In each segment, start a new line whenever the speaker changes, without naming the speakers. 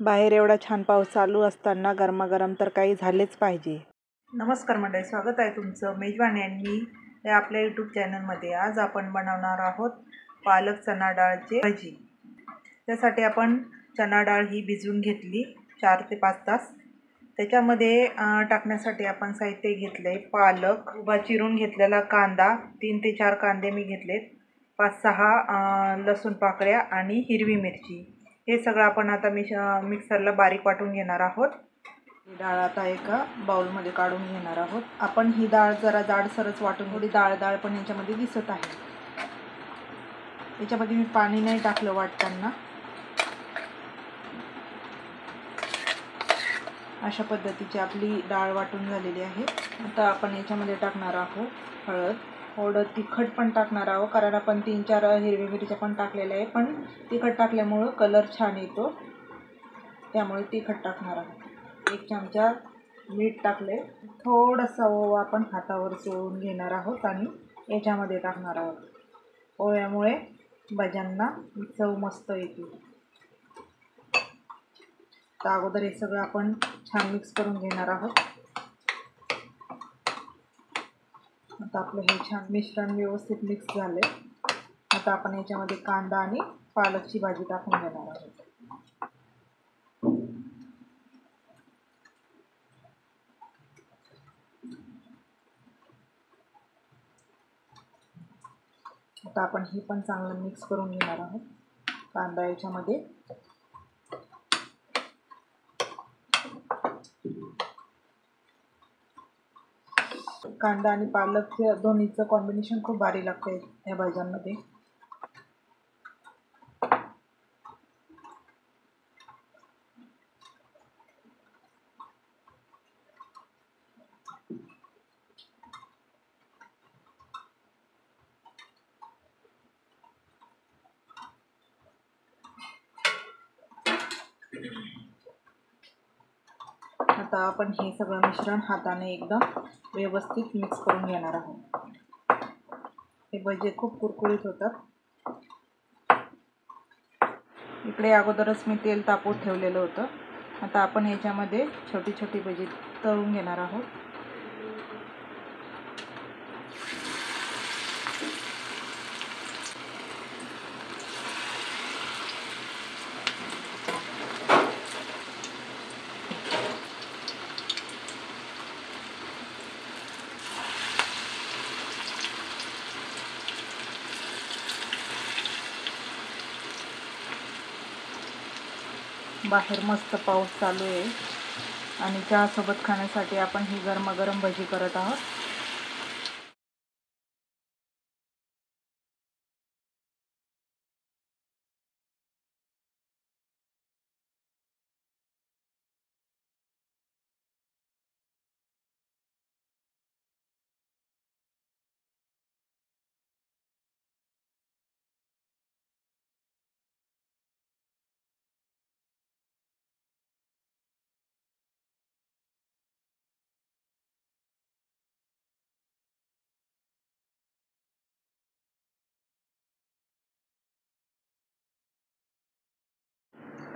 बाहेर एवढा छान पाऊस चालू असताना गरमागरम तर काही झालेच पाहिजे।
नमस्कार मंडळी, स्वागत आहे तुमचं मेजवानी आणि मी आपल्या यूट्यूब चॅनलमध्ये। आज आपण बनवणार आहोत पालक चना डाळचे भजी। त्यासाठी आपण चना डाळ ही भिजवून घेतली 4 ते 5 तास। त्याच्यामध्ये टाकण्यासाठी आपण साहित्य घेतले पालक, उभा चिरून घेतलेला कांदा, 3 ते 4 कांदे मी घेतलेत, 5-6 लसूण पाकळ्या आणि हिरवी मिरची। हे सगळं आपण आता मिक्सरला बारीक वाटून घेणार आहोत। ही डाळ आता एका बाउलमध्ये काढून घेणार आहोत। आपण ही डाळ जरा जाडसरच वाटून, थोडी डाळ पण याच्यामध्ये दिसत आहे। याच्यामध्ये मी पाणी नाही टाकलं वाटताना। अशा पद्धतीची आपली डाळ वाटून झालेली आहे। आता आपण याच्यामध्ये टाकणार आहोत हळद, थोडं तिखट पण टाकणार आहोत, कारण आपण 3-4 हिरवी मिरच्या पण टाकलेल्या आहे, पण तिखट टाकल्यामुळे कलर छान येतो, त्यामुळे तिखट टाकणार आहोत। 1 चमचा मीठ टाकले, थोडासा ओवा आपण हातावर चोळून घेणार आहोत आणि याच्यामध्ये टाकणार आहोत। ओव्यामुळे भज्यांना चव मस्त येते। तर अगोदर हे सगळं आपण छान मिक्स करून घेणार आहोत। आता आपलं हे छान मिश्रण व्यवस्थित मिक्स झाले। आता आपण याच्यामध्ये कांदा आणि पालकची भाजी टाकून घेणार आहोत। आता आपण हे पण चांगलं मिक्स करून घेणार आहोत। कांदा याच्यामध्ये, कांदा आणि पालक दोन्हीचं कॉम्बिनेशन खूप भारी लागतं या भाज्यांमध्ये। आता आपण हे सगळं मिश्रण हाताने एकदम व्यवस्थित मिक्स करून घेणार आहोत। हे भजे खूप कुरकुरीत होतात। इकडे अगोदरच मी तेल तापवून ठेवलेलं होतं। आता आपण याच्यामध्ये छोटी छोटी भजी तळून घेणार आहोत। बाहेर मस्त पाऊस चालू आहे आणि चहासोबत खाण्यासाठी आपण ही गरमागरम भजी करत आहोत।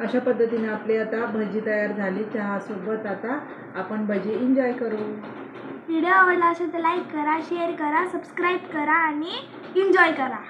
अशा पद्धतीने आपली आता भजी तयार झाली चहासोबत। आता आपण भजी एन्जॉय करू।
व्हिडिओ आवडला असेल तर लाईक करा, शेअर करा, सबस्क्राईब करा आणि एन्जॉय करा।